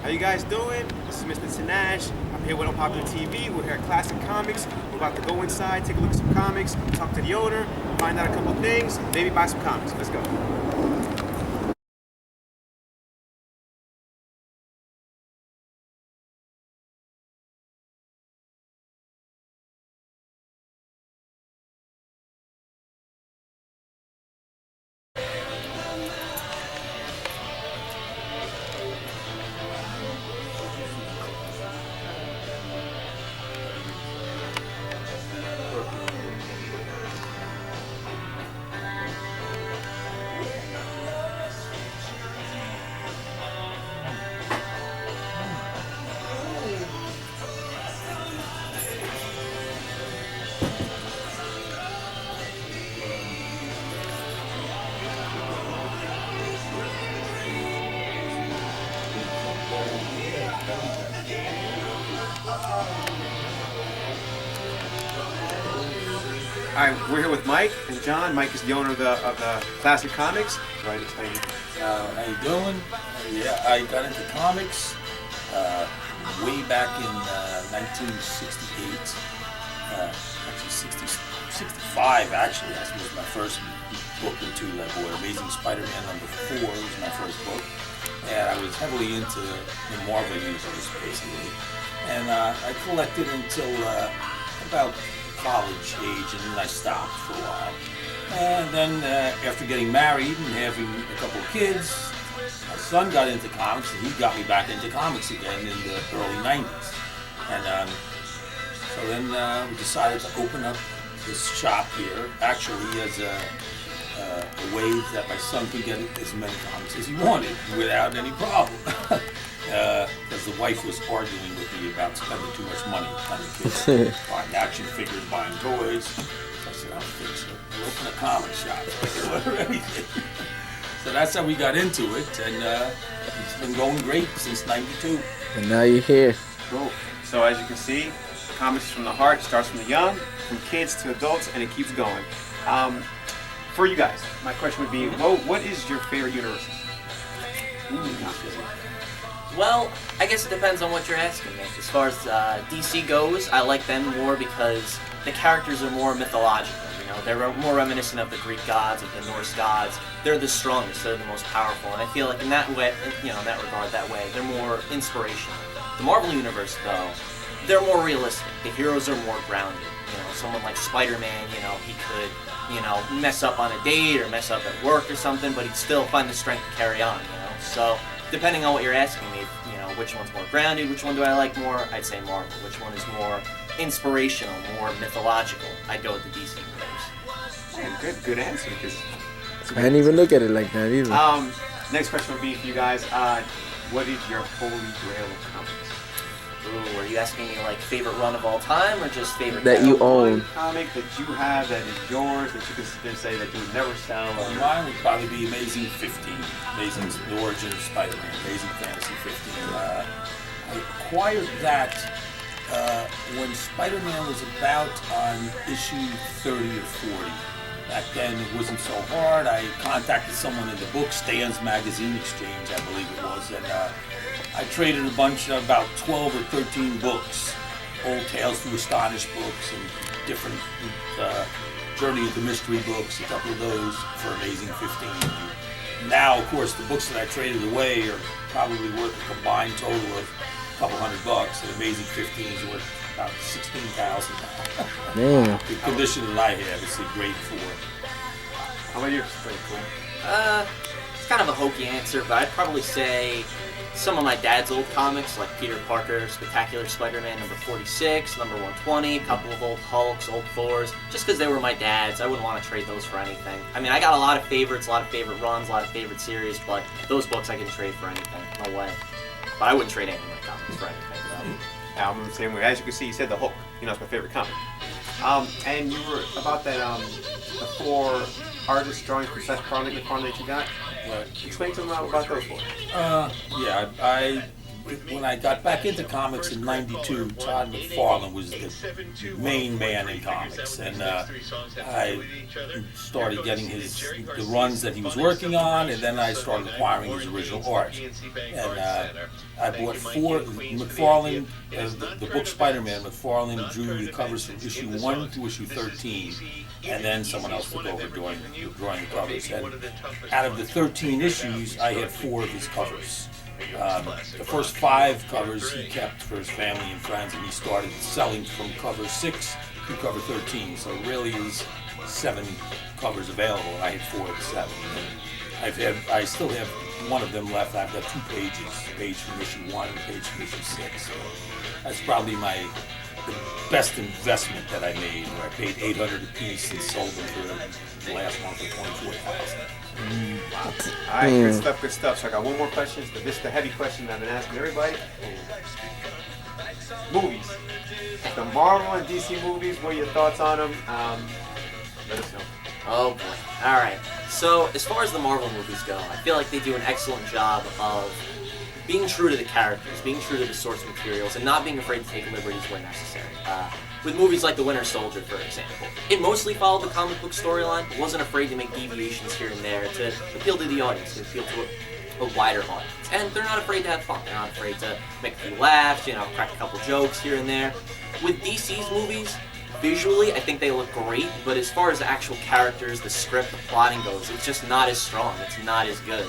How you guys doing? This is Mr. Tanash. I'm here with Unpopular TV. We're here at Classic Comics. We're about to go inside, take a look at some comics, talk to the owner, find out a couple things, maybe buy some comics. Let's go. All right, we're here with Mike and John. Mike is the owner of the Classic Comics. Go ahead and explain. How you doing? Yeah, I got into comics way back in 1968. Actually, 65. Actually, that was my first book into that boy. Amazing Spider-Man #4 was my first book, and I was heavily into the Marvel universe basically. And I collected until about college age, and then I stopped for a while. And then after getting married and having a couple of kids, my son got into comics, and he got me back into comics again in the early 90s. And so then we decided to open up this shop here, actually as a way that my son could get as many comics as he wanted without any problem. Because the wife was arguing with me about spending too much money on the kids, buying action figures, buying toys. I said, I don't think so. We'll open a comic shop. So I can order anything. So that's how we got into it, and it's been going great since '92. And now you're here. Cool. So as you can see, comics from the heart, starts from the young, from kids to adults, and it keeps going. For you guys, my question would be, what is your favorite universe? Well, I guess it depends on what you're asking me. As far as DC goes, I like them more because the characters are more mythological. You know, they're more reminiscent of the Greek gods, of the Norse gods. They're the strongest, they're the most powerful, and I feel like in that way, in that regard, they're more inspirational. The Marvel universe, though, they're more realistic. The heroes are more grounded. You know, someone like Spider-Man, he could, mess up on a date or mess up at work or something, but he'd still find the strength to carry on. So depending on what you're asking me, which one's more grounded, which one do I like more, I'd say Marvel. Which one is more inspirational, more mythological, I'd go with the DC universe. Man, good answer. Because I didn't even look at it like that either. Next question would be for you guys. What is your holy grail of comics? Ooh, are you asking me like favorite run of all time or just favorite that you own? Comic that you have that is yours that you can sit there and say that you would never sell. Or... Mine would probably be Amazing 15. The Origin of Spider-Man. Amazing Fantasy 15. I acquired that when Spider-Man was about on issue 30 or 40. Back then it wasn't so hard. I contacted someone in the book, Stan's Magazine Exchange, I believe it was, and I traded a bunch, about 12 or 13 books, old Tales to Astonish books and different Journey into Mystery books, a couple of those for Amazing 15. Now, of course, the books that I traded away are probably worth a combined total of a couple $100, and Amazing 15 is worth about $16,000 now. Man. The condition that I have is a grade 4. How about you? Pretty cool. It's kind of a hokey answer, but I'd probably say some of my dad's old comics, like Peter Parker, Spectacular Spider-Man #46, #120, a couple of old Hulks, old Thors, just because they were my dad's. I wouldn't want to trade those for anything. I mean, I got a lot of favorites, a lot of favorite runs, a lot of favorite series, but those books I can trade for anything. No way. But I wouldn't trade any of my comics for anything, though. I'm the same way. As you can see, you said the Hulk. It's my favorite comic. And you were about that, the 4 artists drawing from Seth Chronic that you got. Explain to them about those 4. Yeah, I when I got back into comics in '92, Todd McFarlane was the main man in comics, and I started getting the runs that he was working on, and then I started acquiring his original art. And I bought 4 McFarlane, the book Spider-Man. McFarlane drew the covers from issue 1 to issue 13, and then someone else took over drawing the covers. And out of the 13 issues, I had 4 of his covers. The first 5 covers he kept for his family and friends, and he started selling from cover 6 to cover 13. So really, it was 7 covers available, and I had 4 of the 7. I still have one of them left. I've got 2 pages, a page from issue 1 and a page from issue 6. So that's probably the best investment that I made, where I paid $800 a piece and sold them for the last one for $24,000. All right, good stuff, good stuff. So I got one more question. This is the heavy question that I've been asking everybody. Movies. The Marvel and DC movies, what are your thoughts on them? Let us know. Oh boy. Alright. So, as far as the Marvel movies go, I feel like they do an excellent job of being true to the characters, being true to the source materials, and not being afraid to take liberties when necessary. With movies like The Winter Soldier, for example, it mostly followed the comic book storyline, but wasn't afraid to make deviations here and there to appeal to the audience, to appeal to a wider audience. And they're not afraid to have fun. They're not afraid to make a few laughs, crack a couple jokes here and there. With DC's movies, visually, I think they look great, but as far as the actual characters, the script, the plotting goes, it's just not as strong. It's not as good.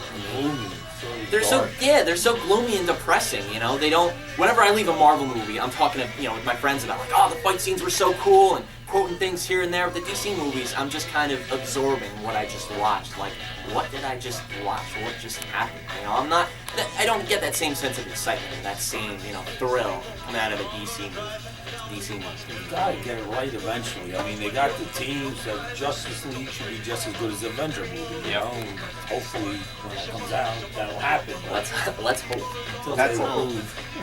They're so gloomy and depressing. They don't. Whenever I leave a Marvel movie, I'm talking to with my friends about the fight scenes were so cool and quoting things here and there. With the DC movies, I'm just kind of absorbing what I just watched. Like, what did I just watch? What just happened? I don't get that same sense of excitement, that same thrill coming out of a DC movie. You gotta get it right eventually. I mean, they got the teams that Justice League should be just as good as the Avenger movie. And hopefully, when it comes out, that'll happen. Let's hope. That's hope.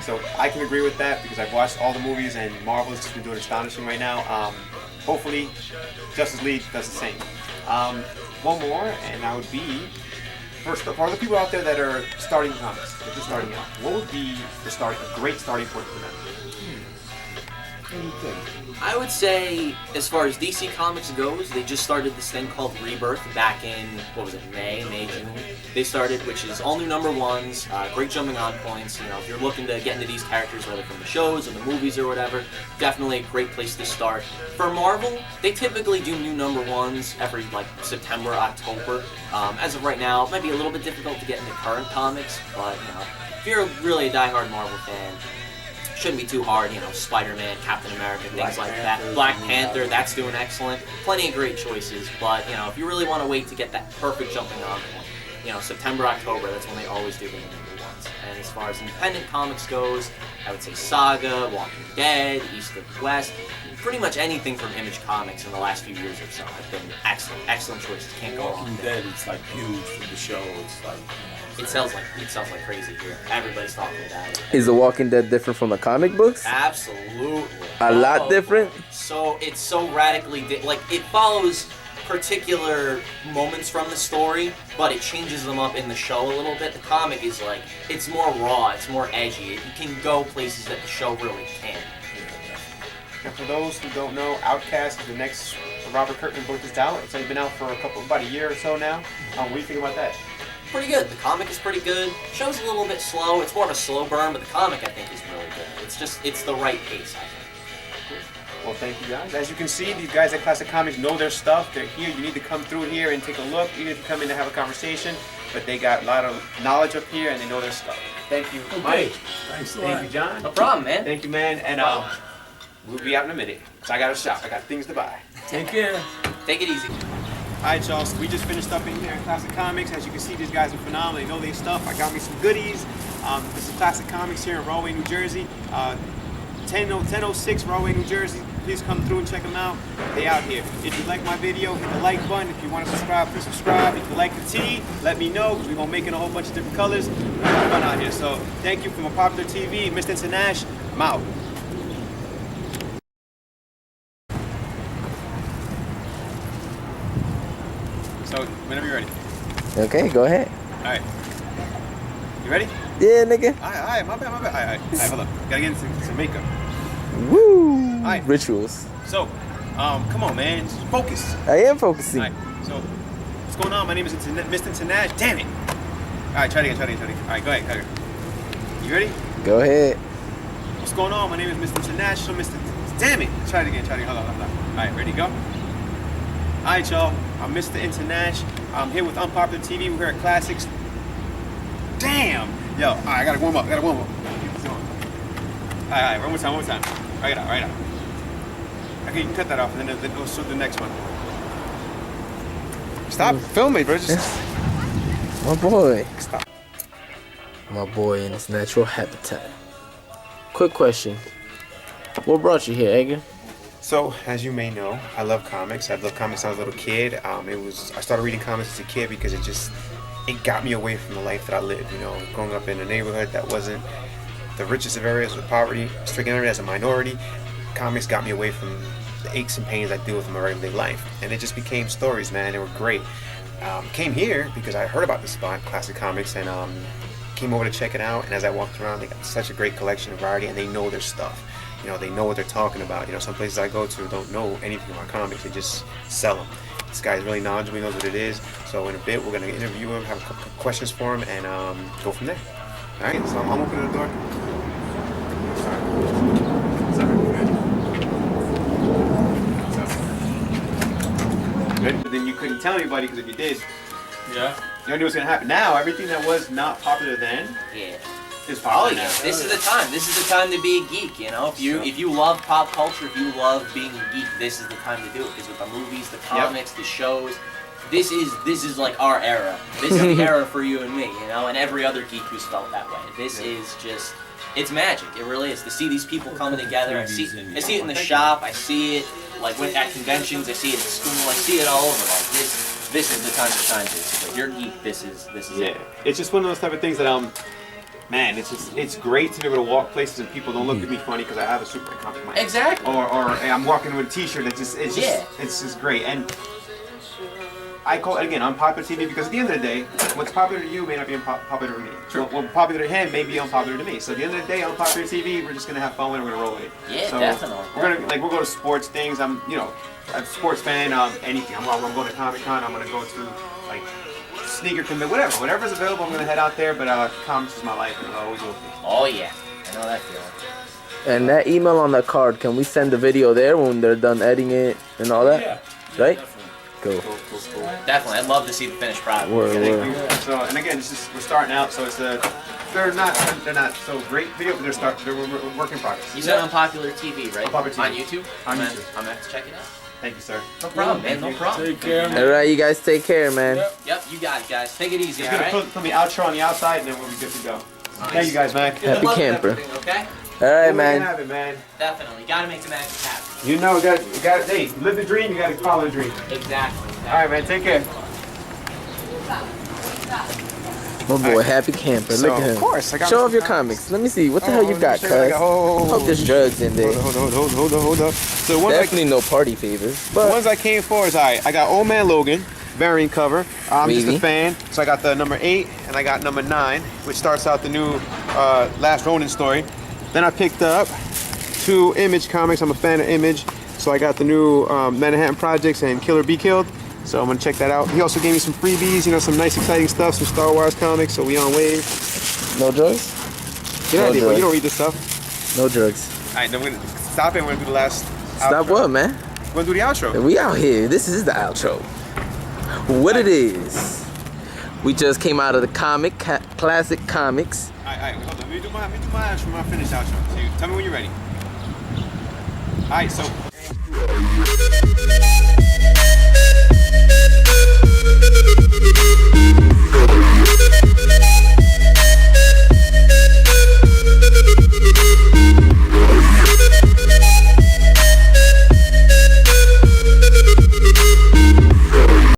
So I can agree with that because I've watched all the movies and Marvel's just been doing astonishing right now. Hopefully, Justice League does the same. One more, and that would be first for the people out there that are starting comics, that are just starting out. What would be a great starting point for them? I would say, as far as DC Comics goes, they just started this thing called Rebirth back in, May, June. They started, which is all new #1s, great jumping on points. If you're looking to get into these characters, whether from the shows or the movies or whatever, definitely a great place to start. For Marvel, they typically do new #1s every, September, October. As of right now, it might be a little bit difficult to get into current comics, but, if you're really a diehard Marvel fan, shouldn't be too hard, Spider-Man, Captain America, things like that. Black Panther, that's doing excellent. Plenty of great choices, but, if you really want to wait to get that perfect jumping on point, September, October, that's when they always do the #1s. And as far as independent comics goes, I would say Saga, Walking Dead, East of West, pretty much anything from Image Comics in the last few years or so have been excellent choices. Can't go wrong. Walking Dead, it's huge for the show. It's it sells like crazy here. Everybody's talking about it. Is The Walking Dead different from the comic books? Absolutely. A lot different? So it's so radically it follows particular moments from the story, but it changes them up in the show a little bit. The comic is it's more raw, it's more edgy. It can go places that the show really can't. And for those who don't know, Outcast is the next Robert Kirkman book that's out. It's only been out for about a year or so now. What do you think about that? Pretty good. The comic is pretty good. Show's a little bit slow. It's more of a slow burn, but the comic I think is really good. It's the right pace, I think. Well, thank you guys. As you can see, these guys at Classic Comics know their stuff. They're here. You need to come through here and take a look, even if you come in to have a conversation. But they got a lot of knowledge up here, and they know their stuff. Thank you, Mike. Thanks a lot. Thank you, John. No problem, man. Thank you, man. And we'll be out in a minute. So I got to shop. I got things to buy. Take care. Take it easy. Alright, y'all, so we just finished up in here at Classic Comics. As you can see, these guys are phenomenal. They know their stuff. I got me some goodies. This is Classic Comics here in Rahway, New Jersey. 1006 Rahway, New Jersey. Please come through and check them out. They out here. If you like my video, hit the like button. If you want to subscribe, please subscribe. If you like the tee, let me know, because we're going to make it a whole bunch of different colors. We're having fun out here. So thank you from Unpopular TV. Mr. Sinash, I'm out. So, whenever you're ready. Okay, go ahead. All right. You ready? Yeah, nigga. Alright, my bad. Alright, hold up. Gotta get into some makeup. Woo. Alright. Rituals. So, come on, man. Just focus. I am focusing. Alright, so, what's going on? My name is Mr. International. Damn it. Alright, try it again. Alright, go ahead. You ready? Go ahead. What's going on? My name is Mr. International. Damn it. Try it again. Hold on. Alright, ready, go. Alright, y'all. I'm Mr. International. I'm here with Unpopular TV. We're here at Classics. Damn! Yo, alright, I gotta warm up. Alright, one more time. Right out. Okay, you can cut that off and then go to the next one. Stop filming, bro. Just My boy. stop. My boy in his natural habitat. Quick question. What brought you here, Edgar? So, as you may know, I love comics. I've loved comics since I was a little kid. I started reading comics as a kid because it got me away from the life that I lived. You know, growing up in a neighborhood that wasn't the richest of areas with poverty-stricken area as a minority, comics got me away from the aches and pains I deal with in my regular life. And it just became stories, man. They were great. Came here because I heard about this spot, Classic Comics, and came over to check it out. And as I walked around, they got such a great collection of variety, and they know their stuff. You know, they know what they're talking about. You know, some places I go to don't know anything about comics. They just sell them. This guy's really knowledgeable. He knows what it is. So in a bit, we're going to interview him, have a couple of questions for him, and go from there. All right, so I'm opening the door. Good. But then you couldn't tell anybody because if you did, Yeah. you knew what's going to happen. Now, everything that was not popular then Yeah. is Oh popular yeah, now. this is the time. This is the time to be a geek. You know, if you love pop culture, if you love being a geek, this is the time to do it. Because with the movies, the comics, the shows, this is like our era. This is the era for you and me. You know, and every other geek who's felt that way. This is just, it's magic. It really is to see these people coming together. I see it in the shop. I see it like at conventions. I see it at school. I see it all over. Like this is the time to shine. Basically, if you're a geek, this is Yeah, it. it's just one of those type of things that man, it's great to be able to walk places and people don't look at me funny because I have a Superman comic. Exactly. Or I'm walking with a T-shirt. It's just great. And I call it again unpopular TV because at the end of the day, what's popular to you may not be popular to me. True. What's popular to him may be unpopular to me. So at the end of the day, unpopular TV, we're just gonna have fun with it. We're gonna roll with it. Yeah, so definitely. We'll go to sports things. I'm a sports fan. Anything. I'm going to Comic Con. I'm gonna go to like sneaker convention, whatever's available. I'm gonna head out there. But comics is my life, and I'll always go with me. Oh yeah, I know that feeling. And that email on that card, can we send the video there when they're done editing it and all that? Yeah. Right? Definitely. Cool. Cool. Definitely, I'd love to see the finished product. Word, Thank word. you. So, and again, we're starting out, so it's they're not so great video, but they're work in progress. You said Unpopular TV, right? Unpopular TV. On YouTube? On I'm YouTube. gonna have to check it out. Thank you, sir. No problem, man. No problem. Take care, man. All right, you guys take care, man. Yep. Yep, you got it, guys. Take it easy, Just all gonna right? put the outro on the outside, and then we'll be good to go. Thank you, guys, man. Good Happy luck with camper. everything, okay? All right, We'll man. have it, man. Definitely. Gotta make the magic happen. You know, you got. Hey, live the dream. You got to follow the dream. Exactly. All right, man. Take care. My boy, happy camper. So, Look at him. of course, I got Show some off your comics. comics. Let me see. What the hell you got, cuz? Hold Hope there's drugs in there. Hold up. So the ones Definitely no party favors. the But ones I came for is I got Old Man Logan, variant cover. I'm just a Maybe. fan, so I got the number 8 and I got number 9, which starts out the new Last Ronin story. Then I picked up 2 Image comics. I'm a fan of Image, so I got the new Manhattan Projects and Killer Be Killed. So I'm gonna check that out. He also gave me some freebies, some nice exciting stuff, some Star Wars comics. So we on wave. no drugs? Get No out of here, bro. drugs. You don't read this stuff. No drugs. All right, then we're gonna stop it. We're gonna do the last. Stop outro. what, man? We're gonna do the outro. We out here. This is the outro. What it is. We just came out of the Classic Comics. All right, hold on. Let me do my outro, my finished outro. So tell me when you're ready. All right, so.